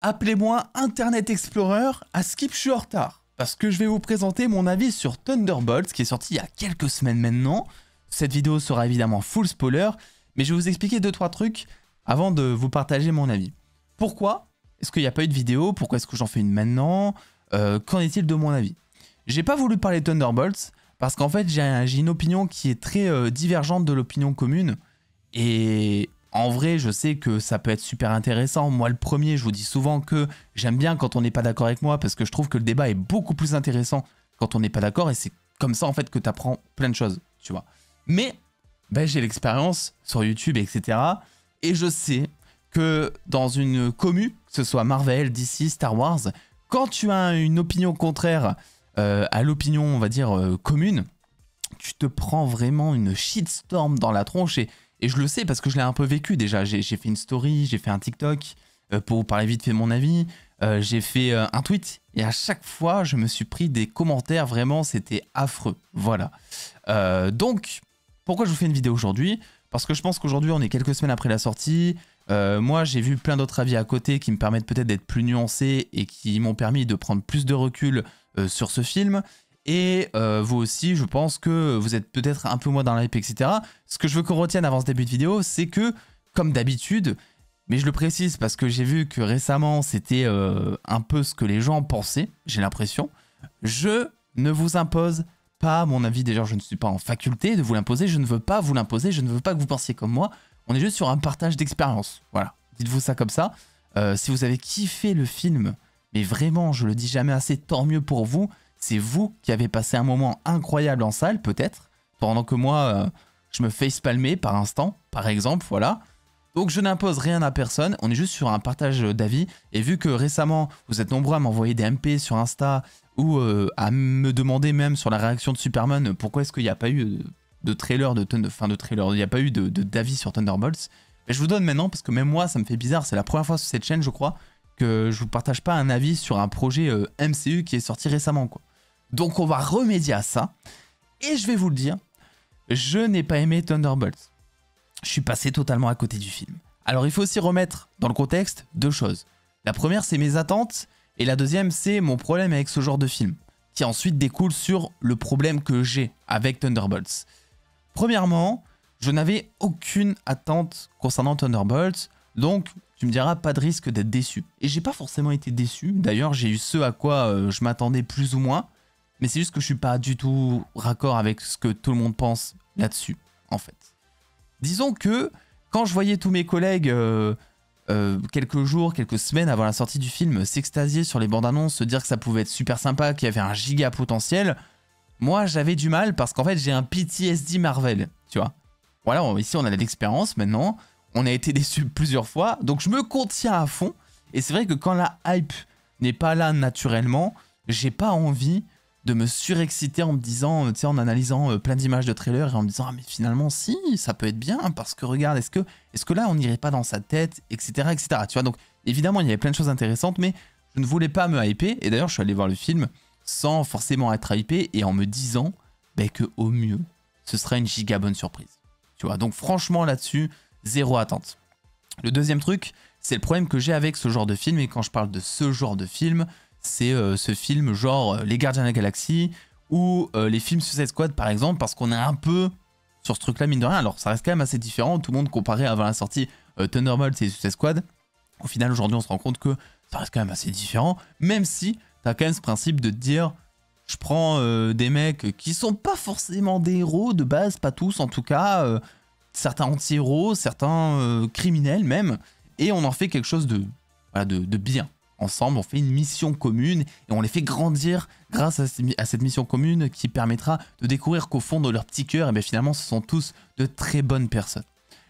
Appelez-moi Internet Explorer, à Skip je suis en retard. Parce que je vais vous présenter mon avis sur Thunderbolts qui est sorti il y a quelques semaines maintenant. Cette vidéo sera évidemment full spoiler, mais je vais vous expliquer 2-3 trucs avant de vous partager mon avis. Pourquoi est-ce qu'il n'y a pas eu de vidéo? Pourquoi est-ce que j'en fais une maintenant? Qu'en est-il de mon avis? J'ai pas voulu parler de Thunderbolts parce qu'en fait j'ai une opinion qui est très divergente de l'opinion commune. Et en vrai, je sais que ça peut être super intéressant. Moi, le premier, je vous dis souvent que j'aime bien quand on n'est pas d'accord avec moi parce que je trouve que le débat est beaucoup plus intéressant quand on n'est pas d'accord et c'est comme ça en fait que tu apprends plein de choses, tu vois. Mais j'ai l'expérience sur YouTube, etc. Et je sais que dans une commu, que ce soit Marvel, DC, Star Wars, quand tu as une opinion contraire à l'opinion, on va dire, commune, tu te prends vraiment une shitstorm dans la tronche et je le sais parce que je l'ai un peu vécu déjà. J'ai fait une story, j'ai fait un TikTok pour vous parler vite fait de mon avis. J'ai fait un tweet et à chaque fois, je me suis pris des commentaires. Vraiment, c'était affreux. Voilà. Donc, pourquoi je vous fais une vidéo aujourd'hui? Parce que je pense qu'aujourd'hui, on est quelques semaines après la sortie. Moi, j'ai vu plein d'autres avis à côté qui me permettent peut-être d'être plus nuancés et qui m'ont permis de prendre plus de recul sur ce film. Et vous aussi, je pense que vous êtes peut-être un peu moins dans l'hype, etc. Ce que je veux qu'on retienne avant ce début de vidéo, c'est que, comme d'habitude, mais je le précise parce que j'ai vu que récemment, c'était un peu ce que les gens pensaient, j'ai l'impression, je ne vous impose pas mon avis. Déjà, je ne suis pas en faculté de vous l'imposer, je ne veux pas vous l'imposer, je ne veux pas que vous pensiez comme moi. On est juste sur un partage d'expérience. Voilà, dites-vous ça comme ça. Si vous avez kiffé le film, mais vraiment, je le dis jamais assez, tant mieux pour vous. C'est vous qui avez passé un moment incroyable en salle, peut-être, pendant que moi, je me facepalmais par instant, par exemple, voilà. Donc je n'impose rien à personne, on est juste sur un partage d'avis. Et vu que récemment, vous êtes nombreux à m'envoyer des MP sur Insta ou à me demander même sur la réaction de Superman pourquoi est-ce qu'il n'y a pas eu de trailer, il n'y a pas eu d'avis sur Thunderbolts. Mais je vous donne maintenant parce que même moi, ça me fait bizarre, c'est la première fois sur cette chaîne, je crois, que je vous partage pas un avis sur un projet MCU qui est sorti récemment, quoi. Donc on va remédier à ça. Et je vais vous le dire, je n'ai pas aimé Thunderbolts. Je suis passé totalement à côté du film. Alors il faut aussi remettre dans le contexte 2 choses. La première, c'est mes attentes. Et la deuxième, c'est mon problème avec ce genre de film. Qui ensuite découle sur le problème que j'ai avec Thunderbolts. Premièrement, je n'avais aucune attente concernant Thunderbolts. Donc tu me diras, pas de risque d'être déçu. Et j'ai pas forcément été déçu. D'ailleurs, j'ai eu ce à quoi je m'attendais plus ou moins. Mais c'est juste que je suis pas du tout raccord avec ce que tout le monde pense là-dessus, en fait. Disons que quand je voyais tous mes collègues quelques jours, quelques semaines avant la sortie du film s'extasier sur les bandes annonces, se dire que ça pouvait être super sympa, qu'il y avait un giga potentiel, moi j'avais du mal parce qu'en fait j'ai un PTSD Marvel, tu vois. Voilà, ici on a de l'expérience maintenant, on a été déçus plusieurs fois, donc je me contiens à fond. Et c'est vrai que quand la hype n'est pas là naturellement, j'ai pas envie de me surexciter en me disant, tu sais, en analysant plein d'images de trailers et en me disant, ah mais finalement si, ça peut être bien parce que regarde, est-ce que là on n'irait pas dans sa tête, etc., etc. Tu vois, donc évidemment il y avait plein de choses intéressantes, mais je ne voulais pas me hyper. Et d'ailleurs je suis allé voir le film sans forcément être hypé et en me disant que au mieux ce sera une giga bonne surprise. Tu vois, donc franchement là-dessus, zéro attente. Le deuxième truc, c'est le problème que j'ai avec ce genre de film. Et quand je parle de ce genre de film, c'est ce film genre Les Gardiens de la Galaxie ou les films Suicide Squad par exemple, parce qu'on est un peu sur ce truc là mine de rien. Alors ça reste quand même assez différent, tout le monde comparait avant la sortie Thunderbolts et Suicide Squad. Au final aujourd'hui on se rend compte que ça reste quand même assez différent, même si t'as quand même ce principe de te dire je prends des mecs qui sont pas forcément des héros de base, pas tous en tout cas, certains anti-héros, certains criminels même, et on en fait quelque chose de bien. Ensemble, on fait une mission commune et on les fait grandir grâce à cette mission commune qui permettra de découvrir qu'au fond de leur petit cœur, finalement, ce sont tous de très bonnes personnes.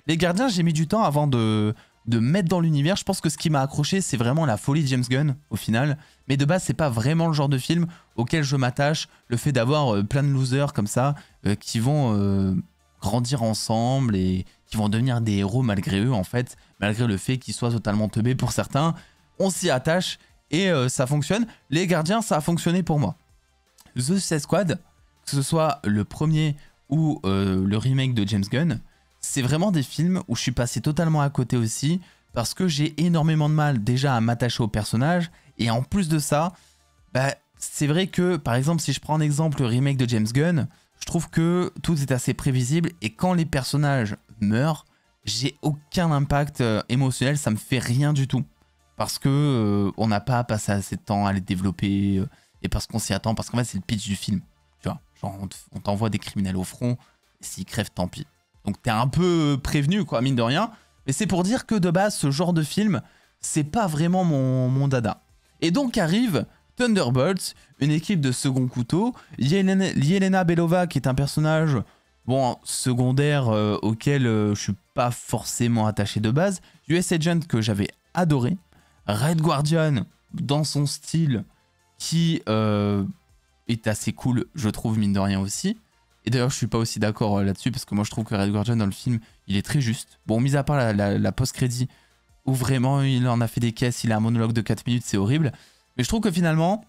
Les Gardiens, j'ai mis du temps avant de mettre dans l'univers. Je pense que ce qui m'a accroché, c'est vraiment la folie de James Gunn, au final. Mais de base, c'est pas vraiment le genre de film auquel je m'attache. Le fait d'avoir plein de losers comme ça, qui vont grandir ensemble et qui vont devenir des héros malgré eux, en fait. Malgré le fait qu'ils soient totalement teubés pour certains. On s'y attache et ça fonctionne. Les Gardiens, ça a fonctionné pour moi. The Suicide Squad, que ce soit le premier ou le remake de James Gunn, c'est vraiment des films où je suis passé totalement à côté aussi parce que j'ai énormément de mal déjà à m'attacher au personnage. Et en plus de ça, bah, c'est vrai que, par exemple, si je prends en exemple le remake de James Gunn, je trouve que tout est assez prévisible. Et quand les personnages meurent, j'ai aucun impact émotionnel, ça me fait rien du tout. Parce que on n'a pas passé assez de temps à les développer, et parce qu'on s'y attend, parce qu'en fait c'est le pitch du film. Tu vois, genre on t'envoie des criminels au front, et s'ils crèvent, tant pis. Donc t'es un peu prévenu, quoi, mine de rien. Mais c'est pour dire que de base, ce genre de film, c'est pas vraiment mon dada. Et donc arrive Thunderbolts, une équipe de second couteau. Yelena Belova, qui est un personnage, bon, secondaire auquel je suis pas forcément attaché de base. US Agent, que j'avais adoré. Red Guardian, dans son style, qui est assez cool, je trouve, mine de rien aussi. Et d'ailleurs, je suis pas aussi d'accord là-dessus, parce que moi, je trouve que Red Guardian, dans le film, il est très juste. Bon, mis à part la post-crédit, où vraiment, il en a fait des caisses, il a un monologue de 4 minutes, c'est horrible. Mais je trouve que finalement,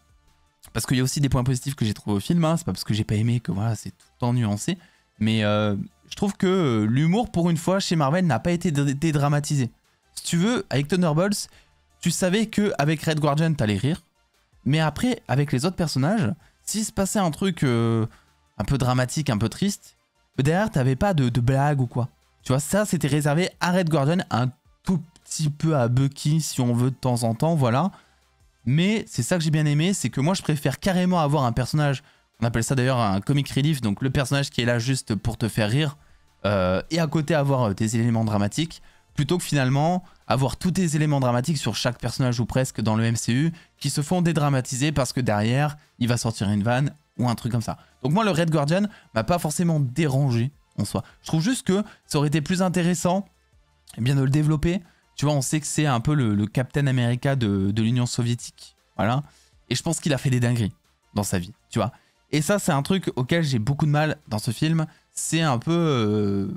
parce qu'il y a aussi des points positifs que j'ai trouvés au film, hein, c'est pas parce que j'ai pas aimé que voilà, c'est tout le temps nuancé, mais je trouve que l'humour, pour une fois, chez Marvel, n'a pas été dédramatisé. Si tu veux, avec Thunderbolts, tu savais qu'avec Red Guardian, t'allais rire, mais après, avec les autres personnages, s'il se passait un truc un peu dramatique, un peu triste, derrière, t'avais pas de blague ou quoi. Tu vois, ça, c'était réservé à Red Guardian, un tout petit peu à Bucky, si on veut, de temps en temps, voilà. Mais c'est ça que j'ai bien aimé, c'est que moi, je préfère carrément avoir un personnage, on appelle ça d'ailleurs un comic relief, donc le personnage qui est là juste pour te faire rire, et à côté avoir des éléments dramatiques, plutôt que finalement avoir tous des éléments dramatiques sur chaque personnage ou presque dans le MCU qui se font dédramatiser parce que derrière, il va sortir une vanne ou un truc comme ça. Donc moi, le Red Guardian m'a pas forcément dérangé en soi. Je trouve juste que ça aurait été plus intéressant bien de le développer. Tu vois, on sait que c'est un peu le Captain America de l'Union soviétique. Voilà. Et je pense qu'il a fait des dingueries dans sa vie, tu vois. Et ça, c'est un truc auquel j'ai beaucoup de mal dans ce film. C'est un peu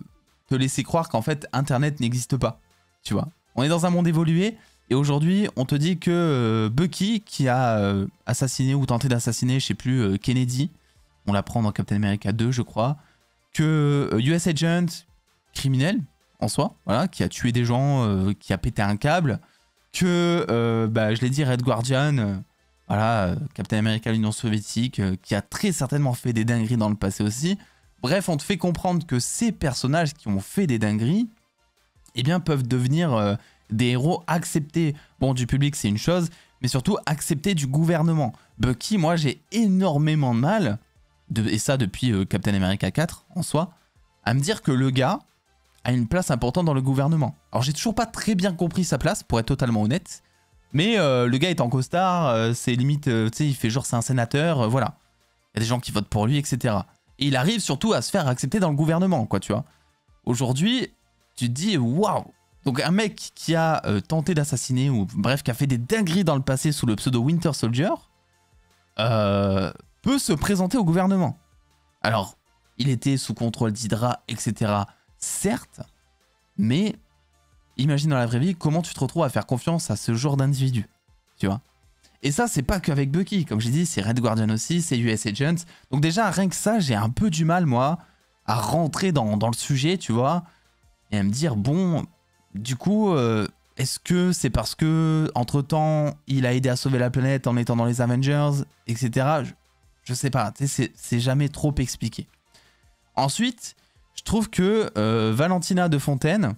te laisser croire qu'en fait, Internet n'existe pas, tu vois. On est dans un monde évolué, et aujourd'hui, on te dit que Bucky, qui a assassiné ou tenté d'assassiner, je sais plus, Kennedy, on l'apprend dans Captain America 2, je crois, que US Agent, criminel, en soi, voilà, qui a tué des gens, qui a pété un câble, que, bah, je l'ai dit, Red Guardian, voilà, Captain America, l'Union soviétique, qui a très certainement fait des dingueries dans le passé aussi. Bref, on te fait comprendre que ces personnages qui ont fait des dingueries, eh bien, peuvent devenir des héros acceptés. Bon, du public, c'est une chose, mais surtout acceptés du gouvernement. Bucky, moi, j'ai énormément de mal, et ça depuis Captain America 4, en soi, à me dire que le gars a une place importante dans le gouvernement. Alors, j'ai toujours pas très bien compris sa place, pour être totalement honnête, mais le gars est en costard, c'est limite, tu sais, il fait genre c'est un sénateur, voilà. Il y a des gens qui votent pour lui, etc. Et il arrive surtout à se faire accepter dans le gouvernement, quoi, tu vois. Aujourd'hui, tu te dis, waouh! Donc un mec qui a tenté d'assassiner, ou bref, qui a fait des dingueries dans le passé sous le pseudo Winter Soldier, peut se présenter au gouvernement. Alors, il était sous contrôle d'Hydra, etc. Certes, mais imagine dans la vraie vie comment tu te retrouves à faire confiance à ce genre d'individu, tu vois. Et ça, c'est pas qu'avec Bucky, comme j'ai dit, c'est Red Guardian aussi, c'est US Agent. Donc déjà, rien que ça, j'ai un peu du mal, moi, à rentrer dans le sujet, tu vois, et à me dire, bon, du coup, est-ce que c'est parce que, entre-temps, il a aidé à sauver la planète en étant dans les Avengers, etc. Je sais pas, tu sais, c'est jamais trop expliqué. Ensuite, je trouve que Valentina de Fontaine,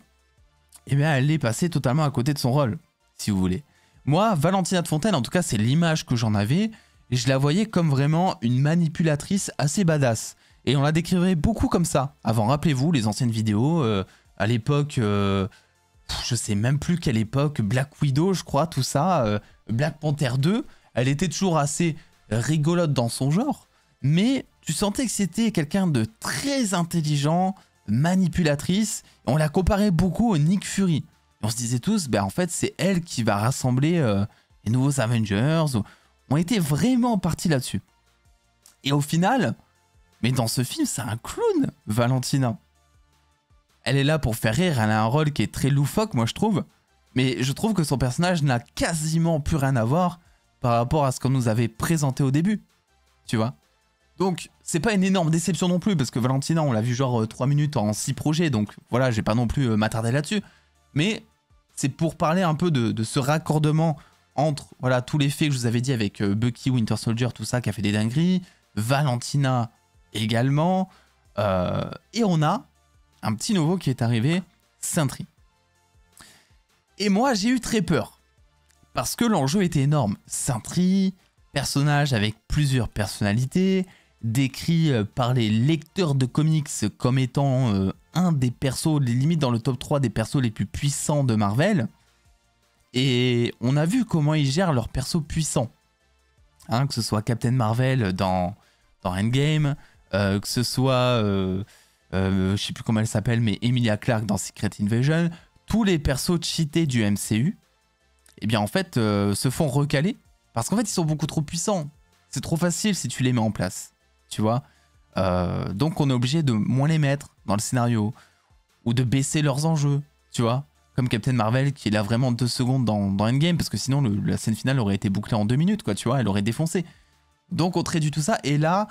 eh bien, elle est passée totalement à côté de son rôle, si vous voulez. Moi, Valentina de Fontaine, en tout cas, c'est l'image que j'en avais, et je la voyais comme vraiment une manipulatrice assez badass. Et on la décrivait beaucoup comme ça. Avant, rappelez-vous, les anciennes vidéos, à l'époque, je sais même plus quelle époque, Black Widow, je crois, tout ça, Black Panther 2, elle était toujours assez rigolote dans son genre, mais tu sentais que c'était quelqu'un de très intelligent, manipulatrice, et on la comparait beaucoup au Nick Fury. On se disait tous, ben en fait, c'est elle qui va rassembler les nouveaux Avengers. On était vraiment partis là-dessus. Et au final, mais dans ce film, c'est un clown, Valentina. Elle est là pour faire rire, elle a un rôle qui est très loufoque, moi je trouve. Mais je trouve que son personnage n'a quasiment plus rien à voir par rapport à ce qu'on nous avait présenté au début. Tu vois ? Donc, c'est pas une énorme déception non plus, parce que Valentina, on l'a vu genre 3 minutes en 6 projets, donc voilà, j'ai pas non plus m'attarder là-dessus. Mais c'est pour parler un peu de ce raccordement entre voilà, tous les faits que je vous avais dit avec Bucky, Winter Soldier, tout ça qui a fait des dingueries, Valentina également, et on a un petit nouveau qui est arrivé, Sentry. Et moi j'ai eu très peur, parce que l'enjeu était énorme. Sentry, personnage avec plusieurs personnalités, décrit par les lecteurs de comics comme étant un des persos, limite dans le top 3 des persos les plus puissants de Marvel. Et on a vu comment ils gèrent leurs persos puissants. Hein, que ce soit Captain Marvel dans Endgame, que ce soit, je sais plus comment elle s'appelle, mais Emilia Clarke dans Secret Invasion, tous les persos cheatés du MCU, eh bien en fait, se font recaler, parce qu'en fait ils sont beaucoup trop puissants. C'est trop facile si tu les mets en place. Tu vois, donc on est obligé de moins les mettre dans le scénario ou de baisser leurs enjeux, tu vois, comme Captain Marvel qui est là vraiment 2 secondes dans Endgame parce que sinon la scène finale aurait été bouclée en 2 minutes, quoi, tu vois, elle aurait défoncé. Donc on réduit tout ça et là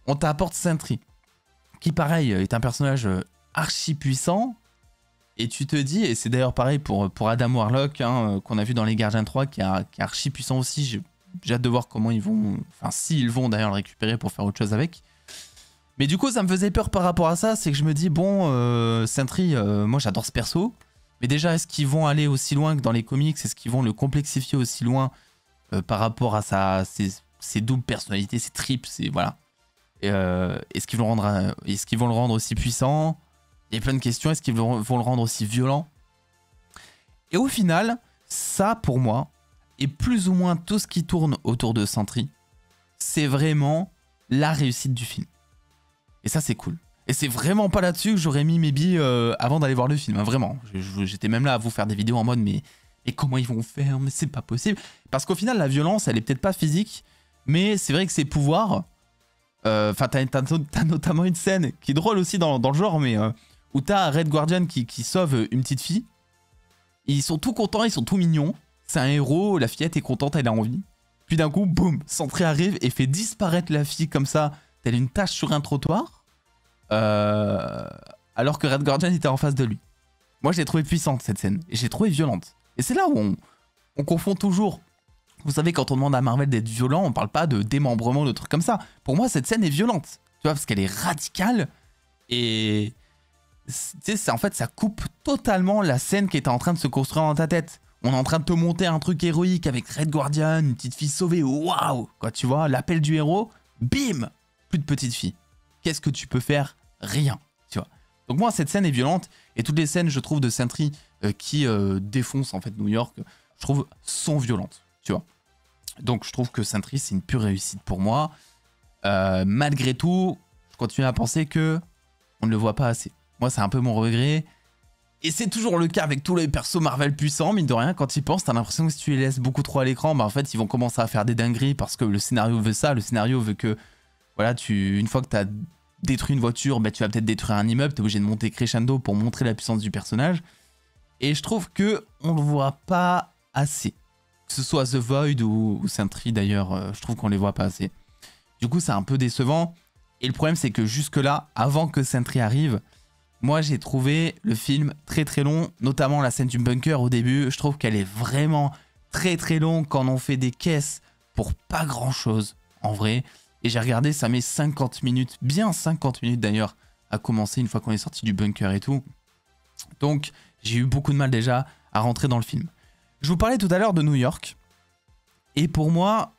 on t'apporte Sentry qui pareil est un personnage archi puissant et tu te dis, et c'est d'ailleurs pareil pour Adam Warlock hein, qu'on a vu dans Les Gardiens 3 qui est archi puissant aussi. J'ai hâte de voir comment ils vont, enfin s'ils vont d'ailleurs le récupérer pour faire autre chose avec. Mais du coup ça me faisait peur par rapport à ça, c'est que je me dis bon, Sentry, moi j'adore ce perso, mais déjà est-ce qu'ils vont aller aussi loin que dans les comics, est-ce qu'ils vont le complexifier aussi loin par rapport à ses doubles personnalités, ses tripes, voilà. Est-ce qu'ils vont le rendre aussi puissant? Il y a plein de questions, est-ce qu'ils vont le rendre aussi violent? Et au final, ça pour moi, et plus ou moins tout ce qui tourne autour de Sentry, c'est vraiment la réussite du film. Et ça, c'est cool. Et c'est vraiment pas là-dessus que j'aurais mis mes billes avant d'aller voir le film, hein, vraiment. J'étais même là à vous faire des vidéos en mode, mais comment ils vont faire? Mais c'est pas possible. Parce qu'au final, la violence, elle est peut-être pas physique, mais c'est vrai que ses pouvoirs... Enfin, t'as notamment une scène qui est drôle aussi dans le genre, mais où t'as Red Guardian qui sauve une petite fille. Ils sont tout contents, ils sont tout mignons. C'est un héros, la fillette est contente, elle a envie. Puis d'un coup, boum, Sentry arrive et fait disparaître la fille comme ça, telle une tache sur un trottoir. Alors que Red Guardian était en face de lui. Moi, je l'ai trouvé puissante cette scène. Et je l'ai trouvée violente. Et c'est là où on confond toujours. Vous savez, quand on demande à Marvel d'être violent, on parle pas de démembrement, de trucs comme ça. Pour moi, cette scène est violente. Tu vois, parce qu'elle est radicale. Et... tu sais, en fait, ça coupe totalement la scène qui était en train de se construire dans ta tête. On est en train de te monter un truc héroïque avec Red Guardian, une petite fille sauvée, waouh! Quoi, tu vois, l'appel du héros, bim! Plus de petite fille. Qu'est-ce que tu peux faire? Rien, tu vois. Donc moi, cette scène est violente, et toutes les scènes, je trouve, de Sentry qui défoncent, en fait, New York, je trouve, sont violentes, tu vois. Donc je trouve que Sentry, c'est une pure réussite pour moi. Malgré tout, je continue à penser que on ne le voit pas assez. Moi, c'est un peu mon regret. Et c'est toujours le cas avec tous les persos Marvel puissants, mine de rien, quand ils pensent, t'as l'impression que si tu les laisses beaucoup trop à l'écran, bah en fait, ils vont commencer à faire des dingueries parce que le scénario veut ça. Le scénario veut que, voilà, une fois que t'as détruit une voiture, bah, tu vas peut-être détruire un immeuble, t'es obligé de monter crescendo pour montrer la puissance du personnage. Et je trouve que on le voit pas assez. Que ce soit The Void ou Sentry d'ailleurs, je trouve qu'on les voit pas assez. Du coup, c'est un peu décevant. Et le problème, c'est que jusque-là, avant que Sentry arrive, moi, j'ai trouvé le film très très long, notamment la scène du bunker au début. Je trouve qu'elle est vraiment très très longue quand on fait des caisses pour pas grand-chose, en vrai. Et j'ai regardé, ça met 50 minutes, bien 50 minutes d'ailleurs, à commencer une fois qu'on est sorti du bunker et tout. Donc, j'ai eu beaucoup de mal déjà à rentrer dans le film. Je vous parlais tout à l'heure de New York. Et pour moi,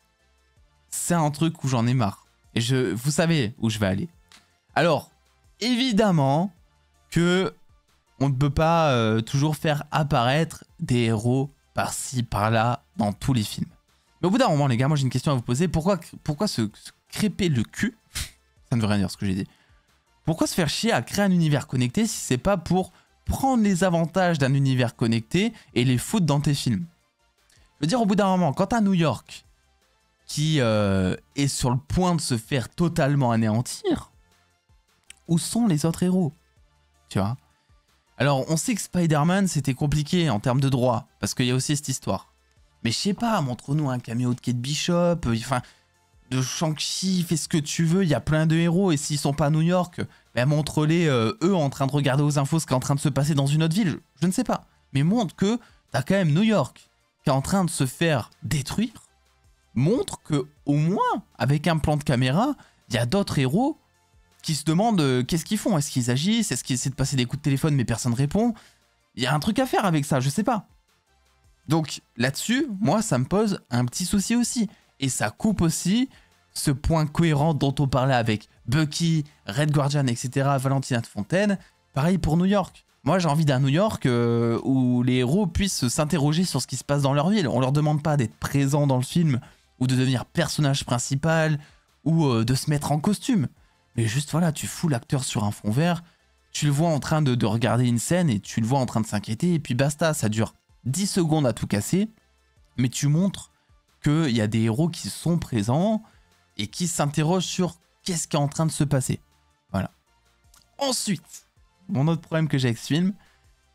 c'est un truc où j'en ai marre. Et vous savez où je vais aller. Alors, évidemment... que on ne peut pas toujours faire apparaître des héros par-ci, par-là, dans tous les films. Mais au bout d'un moment, les gars, moi j'ai une question à vous poser. Pourquoi se crêper le cul? Ça ne veut rien dire ce que j'ai dit. Pourquoi se faire chier à créer un univers connecté si c'est pas pour prendre les avantages d'un univers connecté et les foutre dans tes films? Je veux dire, au bout d'un moment, quand t'as New York qui est sur le point de se faire totalement anéantir, où sont les autres héros? Tu vois. Alors, on sait que Spider-Man, c'était compliqué en termes de droit, parce qu'il y a aussi cette histoire. Mais je sais pas, montre-nous un caméo de Kate Bishop, enfin, de Shang-Chi, fais ce que tu veux, il y a plein de héros, et s'ils sont pas à New York, ben montre-les, eux, en train de regarder aux infos ce qui est en train de se passer dans une autre ville, je ne sais pas. Mais montre que t'as quand même New York qui est en train de se faire détruire, montre que au moins, avec un plan de caméra, il y a d'autres héros qui se demandent qu'est-ce qu'ils font. Est-ce qu'ils agissent? Est-ce qu'ils essaient de passer des coups de téléphone mais personne ne répond? Il y a un truc à faire avec ça, je sais pas. Donc là-dessus, moi, ça me pose un petit souci aussi. Et ça coupe aussi ce point cohérent dont on parlait avec Bucky, Red Guardian, etc., Valentina de Fontaine. Pareil pour New York. Moi, j'ai envie d'un New York où les héros puissent s'interroger sur ce qui se passe dans leur ville. On leur demande pas d'être présents dans le film ou de devenir personnage principal ou de se mettre en costume. Mais juste, voilà, tu fous l'acteur sur un fond vert, tu le vois en train de regarder une scène et tu le vois en train de s'inquiéter et puis basta, ça dure 10 secondes à tout casser, mais tu montres qu'il y a des héros qui sont présents et qui s'interrogent sur qu'est-ce qui est en train de se passer. Voilà. Ensuite, mon autre problème que j'ai avec ce film,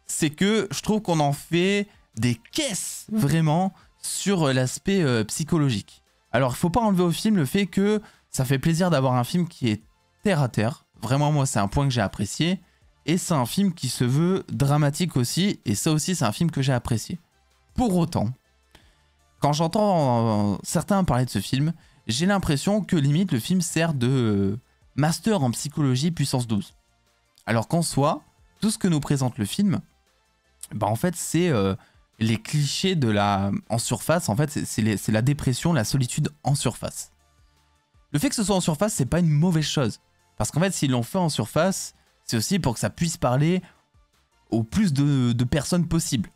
c'est que je trouve qu'on en fait des caisses vraiment sur l'aspect psychologique. Alors, il ne faut pas enlever au film le fait que ça fait plaisir d'avoir un film qui est terre à terre. Vraiment, moi, c'est un point que j'ai apprécié. Et c'est un film qui se veut dramatique aussi. Et ça aussi, c'est un film que j'ai apprécié. Pour autant, quand j'entends certains parler de ce film, j'ai l'impression que limite le film sert de master en psychologie puissance 12. Alors qu'en soi, tout ce que nous présente le film, bah en fait, c'est les clichés de la... en surface. En fait, c'est la dépression, la solitude en surface. Le fait que ce soit en surface, c'est pas une mauvaise chose. Parce qu'en fait, s'ils l'ont fait en surface, c'est aussi pour que ça puisse parler au plus de personnes possible.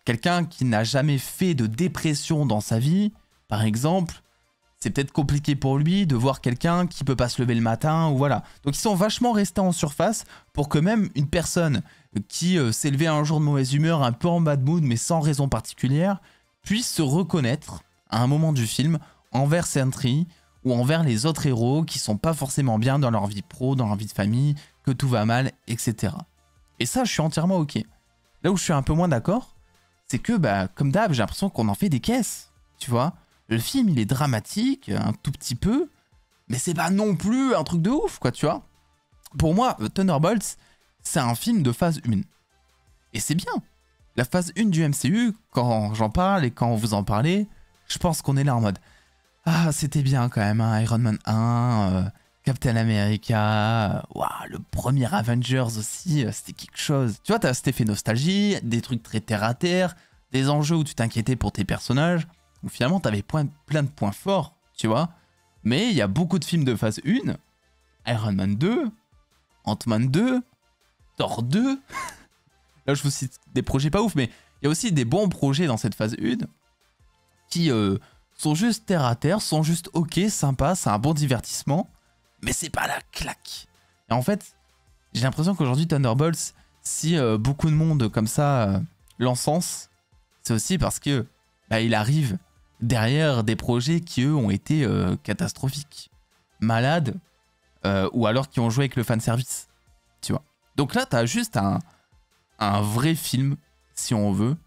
Quelqu'un qui n'a jamais fait de dépression dans sa vie, par exemple, c'est peut-être compliqué pour lui de voir quelqu'un qui peut pas se lever le matin, ou voilà. Donc ils sont vachement restés en surface pour que même une personne qui s'est levée un jour de mauvaise humeur, un peu en bad mood, mais sans raison particulière, puisse se reconnaître à un moment du film envers Sentry, ou envers les autres héros qui sont pas forcément bien dans leur vie pro, dans leur vie de famille, que tout va mal, etc. Et ça, je suis entièrement ok. Là où je suis un peu moins d'accord, c'est que, bah, comme d'hab, j'ai l'impression qu'on en fait des caisses, tu vois. Le film, il est dramatique, un tout petit peu, mais c'est pas non plus un truc de ouf, quoi, tu vois. Pour moi, Thunderbolts, c'est un film de phase 1. Et c'est bien. La phase 1 du MCU, quand j'en parle et quand vous en parlez, je pense qu'on est là en mode... Ah, c'était bien quand même, hein, Iron Man 1, Captain America, le premier Avengers aussi, c'était quelque chose. Tu vois, t'as cet effet nostalgie, des trucs très terre-à-terre, des enjeux où tu t'inquiétais pour tes personnages, où finalement t'avais plein de points forts, tu vois. Mais il y a beaucoup de films de phase 1, Iron Man 2, Ant-Man 2, Thor 2, là je vous cite des projets pas ouf, mais il y a aussi des bons projets dans cette phase 1 qui... sont juste terre à terre, sont juste ok, sympa, c'est un bon divertissement, mais c'est pas la claque. Et en fait, j'ai l'impression qu'aujourd'hui Thunderbolts, si beaucoup de monde comme ça l'encense, c'est aussi parce que bah, il arrive derrière des projets qui eux ont été catastrophiques, malades, ou alors qui ont joué avec le fanservice, tu vois. Donc là, t'as juste un vrai film, si on veut,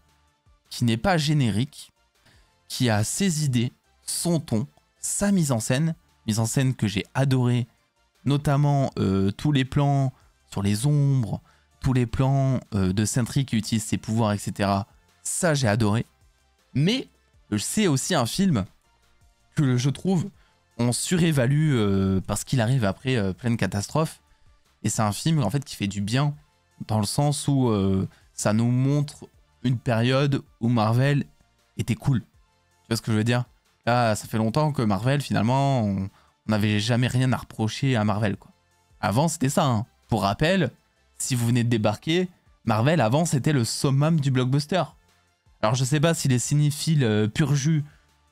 qui n'est pas générique, qui a ses idées, son ton, sa mise en scène que j'ai adoré, notamment tous les plans sur les ombres, tous les plans de Sentry qui utilise ses pouvoirs, etc. Ça, j'ai adoré. Mais c'est aussi un film que je trouve on surévalue parce qu'il arrive après pleine catastrophe. Et c'est un film en fait qui fait du bien dans le sens où ça nous montre une période où Marvel était cool. Tu vois ce que je veux dire? Là, ça fait longtemps que Marvel, finalement, on n'avait jamais rien à reprocher à Marvel, quoi. Avant, c'était ça, hein. Pour rappel, si vous venez de débarquer, Marvel, avant, c'était le summum du blockbuster. Alors, je sais pas si les cinéphiles pur jus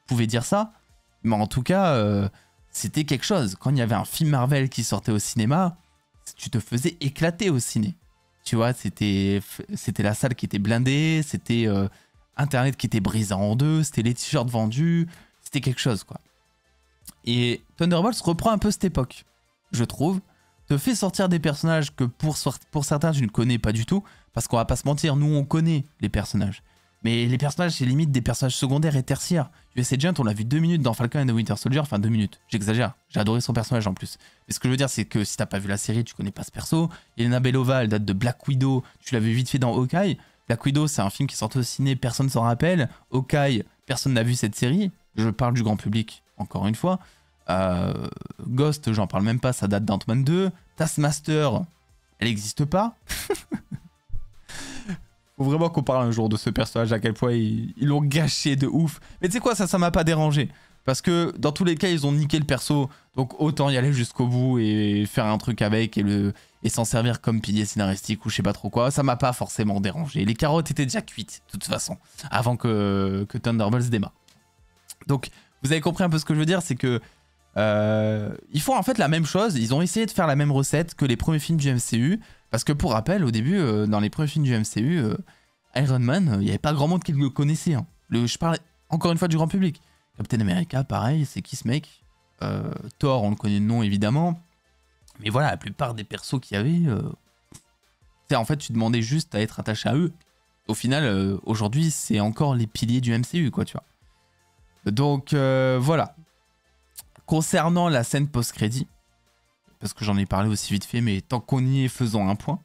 pouvaient dire ça, mais en tout cas, c'était quelque chose. Quand il y avait un film Marvel qui sortait au cinéma, tu te faisais éclater au ciné. Tu vois, c'était la salle qui était blindée, c'était... Internet qui était brisé en deux, c'était les t-shirts vendus, c'était quelque chose, quoi. Et Thunderbolts reprend un peu cette époque, je trouve, te fait sortir des personnages que pour certains je ne connais pas du tout, parce qu'on va pas se mentir, nous on connaît les personnages. Mais les personnages, c'est limite des personnages secondaires et tertiaires. USA Agent, on l'a vu 2 minutes dans Falcon and the Winter Soldier, enfin 2 minutes, j'exagère, j'ai adoré son personnage en plus. Mais ce que je veux dire, c'est que si t'as pas vu la série, tu connais pas ce perso. Yelena Belova, elle date de Black Widow, tu l'avais vite fait dans Hawkeye. Black Widow, c'est un film qui est sorti au ciné, personne s'en rappelle. Hawkeye, personne n'a vu cette série. Je parle du grand public, encore une fois. Ghost, j'en parle même pas, ça date d'Ant-Man 2. Taskmaster, elle n'existe pas. Faut vraiment qu'on parle un jour de ce personnage, à quel point ils l'ont gâché de ouf. Mais tu sais quoi, ça m'a pas dérangé. Parce que dans tous les cas, ils ont niqué le perso. Donc autant y aller jusqu'au bout et faire un truc avec et s'en servir comme pilier scénaristique ou je sais pas trop quoi. Ça m'a pas forcément dérangé. Les carottes étaient déjà cuites, de toute façon, avant que Thunderbolts démarre. Donc vous avez compris un peu ce que je veux dire, c'est que ils font en fait la même chose. Ils ont essayé de faire la même recette que les premiers films du MCU. Parce que pour rappel, au début, dans les premiers films du MCU, Iron Man, il n'y avait pas grand monde qui le connaissait. Hein. Je parle encore une fois du grand public. Captain America, pareil, c'est qui ce mec? Thor, on le connaît de nom évidemment. Mais voilà, la plupart des persos qu'il y avait, en fait, tu demandais juste à être attaché à eux. Au final, aujourd'hui, c'est encore les piliers du MCU, quoi, tu vois. Donc, voilà. Concernant la scène post-crédit, parce que j'en ai parlé aussi vite fait, mais tant qu'on y est, faisons un point.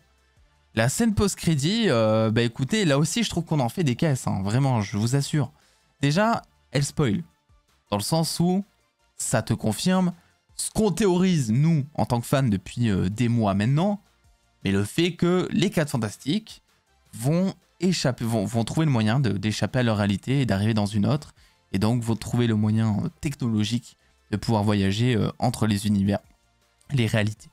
La scène post-crédit, bah écoutez, là aussi, je trouve qu'on en fait des caisses, hein, vraiment, je vous assure. Déjà, elle spoil. Dans le sens où ça te confirme ce qu'on théorise, nous, en tant que fans, depuis des mois maintenant, mais le fait que les 4 Fantastiques vont trouver le moyen d'échapper à leur réalité et d'arriver dans une autre, et donc vont trouver le moyen technologique de pouvoir voyager entre les univers, les réalités.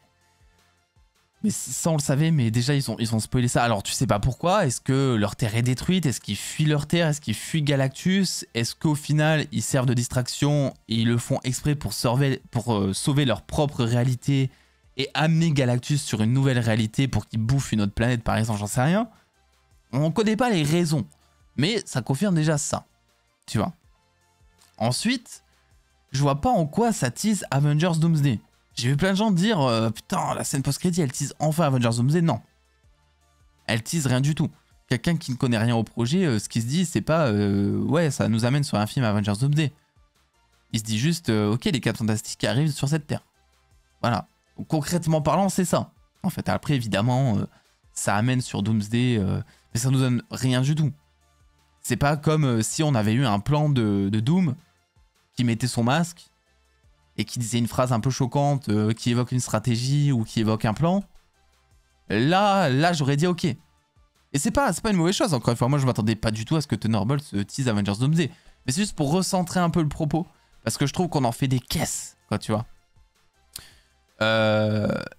Mais ça on le savait, mais déjà ils ont spoilé ça. Alors tu sais pas pourquoi, est-ce que leur terre est détruite? Est-ce qu'ils fuient leur terre? Est-ce qu'ils fuient Galactus? Est-ce qu'au final ils servent de distraction et ils le font exprès pour sauver leur propre réalité et amener Galactus sur une nouvelle réalité pour qu'il bouffe une autre planète par exemple, j'en sais rien. On connaît pas les raisons, mais ça confirme déjà ça, tu vois. Ensuite, je vois pas en quoi ça tease Avengers Doomsday. J'ai vu plein de gens dire putain, la scène post-crédit, elle tease enfin Avengers Doomsday. Non. Elle tease rien du tout. Quelqu'un qui ne connaît rien au projet, ce qui se dit, c'est pas ouais, ça nous amène sur un film Avengers Doomsday. Il se dit juste ok, les 4 Fantastiques arrivent sur cette terre. Voilà. Donc, concrètement parlant, c'est ça. En fait, après, évidemment, ça amène sur Doomsday, mais ça nous donne rien du tout. C'est pas comme si on avait eu un plan de Doom qui mettait son masque et qui disait une phrase un peu choquante, qui évoque une stratégie ou qui évoque un plan. Là j'aurais dit ok. Et c'est pas une mauvaise chose, encore une fois. Moi, je m'attendais pas du tout à ce que Thunderbolts tease Avengers Doomsday. Mais c'est juste pour recentrer un peu le propos. Parce que je trouve qu'on en fait des caisses, quoi, tu vois.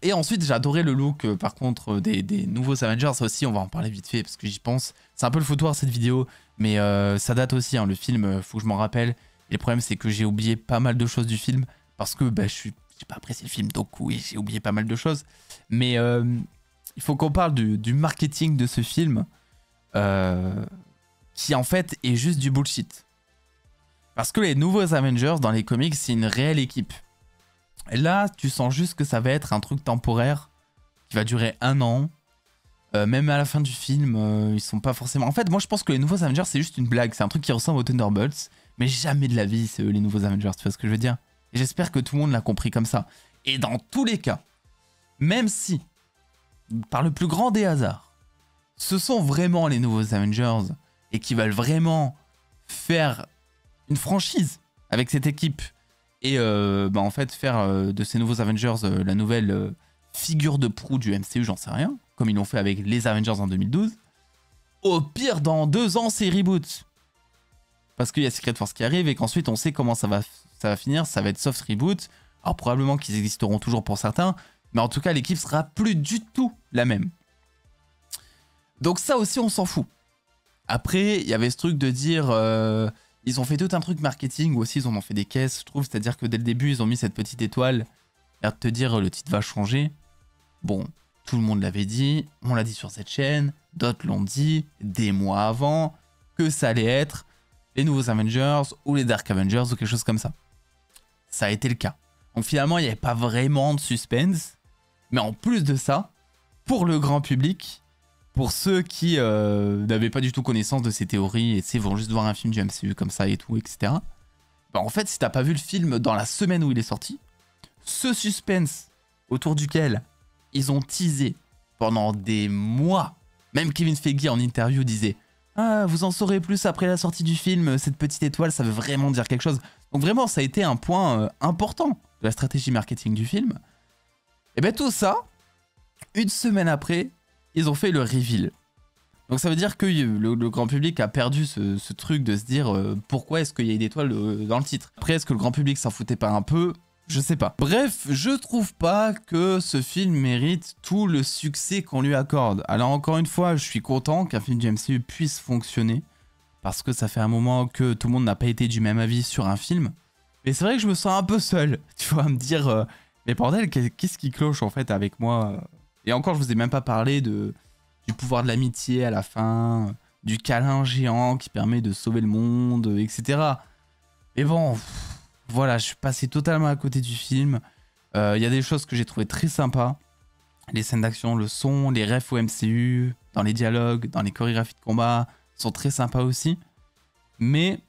Et ensuite, j'ai adoré le look, par contre, des nouveaux Avengers. Ça aussi, on va en parler vite fait, parce que j'y pense. C'est un peu le foutoir, cette vidéo. Mais ça date aussi, hein, le film, faut que je m'en rappelle. Et le problème, c'est que j'ai oublié pas mal de choses du film. Parce que bah, j'ai pas apprécié le film, donc oui, j'ai oublié pas mal de choses. Mais il faut qu'on parle du marketing de ce film, qui en fait est juste du bullshit. Parce que les nouveaux Avengers dans les comics, c'est une réelle équipe. Et là, tu sens juste que ça va être un truc temporaire, qui va durer 1 an. Même à la fin du film, ils sont pas forcément... En fait, moi je pense que les nouveaux Avengers, c'est juste une blague. C'est un truc qui ressemble aux Thunderbolts. Mais jamais de la vie, c'est eux les nouveaux Avengers, tu vois ce que je veux dire? Et j'espère que tout le monde l'a compris comme ça. Et dans tous les cas, même si, par le plus grand des hasards, ce sont vraiment les nouveaux Avengers et qui veulent vraiment faire une franchise avec cette équipe et bah en fait faire de ces nouveaux Avengers la nouvelle figure de proue du MCU, j'en sais rien, comme ils l'ont fait avec les Avengers en 2012, au pire dans 2 ans c'est reboot. Parce qu'il y a Secret Force qui arrive et qu'ensuite on sait comment ça va finir, ça va être soft reboot. Alors probablement qu'ils existeront toujours pour certains, mais en tout cas l'équipe sera plus du tout la même. Donc ça aussi on s'en fout. Après il y avait ce truc de dire, ils ont fait tout un truc marketing, ou aussi ils en ont fait des caisses je trouve, c'est-à-dire que dès le début ils ont mis cette petite étoile, l'air de te dire le titre va changer. Bon, tout le monde l'avait dit, on l'a dit sur cette chaîne, d'autres l'ont dit des mois avant, que ça allait être les nouveaux Avengers ou les Dark Avengers ou quelque chose comme ça. Ça a été le cas. Donc finalement, il n'y avait pas vraiment de suspense. Mais en plus de ça, pour le grand public, pour ceux qui n'avaient pas du tout connaissance de ces théories et vont juste voir un film du MCU comme ça et tout, etc. Bah en fait, si t'as pas vu le film dans la semaine où il est sorti, ce suspense autour duquel ils ont teasé pendant des mois Même Kevin Feige en interview disait « Ah, vous en saurez plus après la sortie du film, cette petite étoile, ça veut vraiment dire quelque chose. » Donc vraiment, ça a été un point important de la stratégie marketing du film. Et bien tout ça, une semaine après, ils ont fait le reveal. Donc ça veut dire que le grand public a perdu ce truc de se dire pourquoi est-ce qu'il y a une étoile dans le titre. Après, est-ce que le grand public s'en foutait pas un peu? Je sais pas. Bref, je trouve pas que ce film mérite tout le succès qu'on lui accorde. Alors encore une fois, je suis content qu'un film du MCU puisse fonctionner. Parce que ça fait un moment que tout le monde n'a pas été du même avis sur un film. Mais c'est vrai que je me sens un peu seul, tu vois, à me dire mais bordel, qu'est-ce qui cloche en fait avec moi? Et encore, je vous ai même pas parlé du pouvoir de l'amitié à la fin, du câlin géant qui permet de sauver le monde, etc. Mais bon, voilà, je suis passé totalement à côté du film. Il y a des choses que j'ai trouvées très sympas. Les scènes d'action, le son, les refs au MCU, dans les dialogues, dans les chorégraphies de combat, sont très sympas aussi. Mais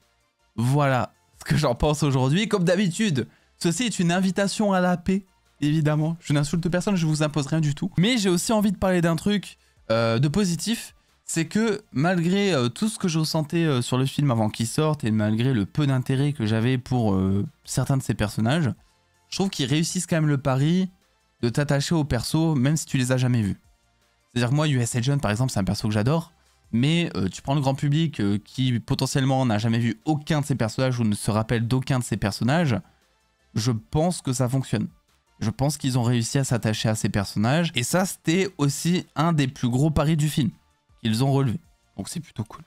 voilà ce que j'en pense aujourd'hui. Comme d'habitude, ceci est une invitation à la paix, évidemment. Je n'insulte personne, je vous impose rien du tout. Mais j'ai aussi envie de parler d'un truc de positif. C'est que malgré tout ce que je ressentais sur le film avant qu'il sorte et malgré le peu d'intérêt que j'avais pour certains de ces personnages, je trouve qu'ils réussissent quand même le pari de t'attacher aux persos même si tu les as jamais vus. C'est-à-dire que moi, US Agent par exemple, c'est un perso que j'adore. Mais tu prends le grand public qui potentiellement n'a jamais vu aucun de ces personnages ou ne se rappelle d'aucun de ces personnages, je pense que ça fonctionne. Je pense qu'ils ont réussi à s'attacher à ces personnages. Et ça, c'était aussi un des plus gros paris du film qu'ils ont relevé. Donc c'est plutôt cool.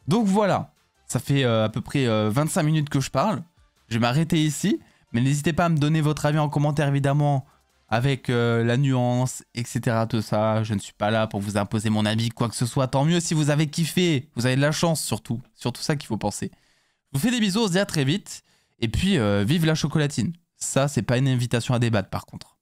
Donc voilà, ça fait à peu près 25 minutes que je parle. Je vais m'arrêter ici. Mais n'hésitez pas à me donner votre avis en commentaire évidemment. Avec la nuance, etc. Tout ça, je ne suis pas là pour vous imposer mon avis, quoi que ce soit. Tant mieux si vous avez kiffé, vous avez de la chance surtout. Surtout ça qu'il faut penser. Je vous fais des bisous, on se dit à très vite. Et puis, vive la chocolatine. Ça, c'est pas une invitation à débattre par contre.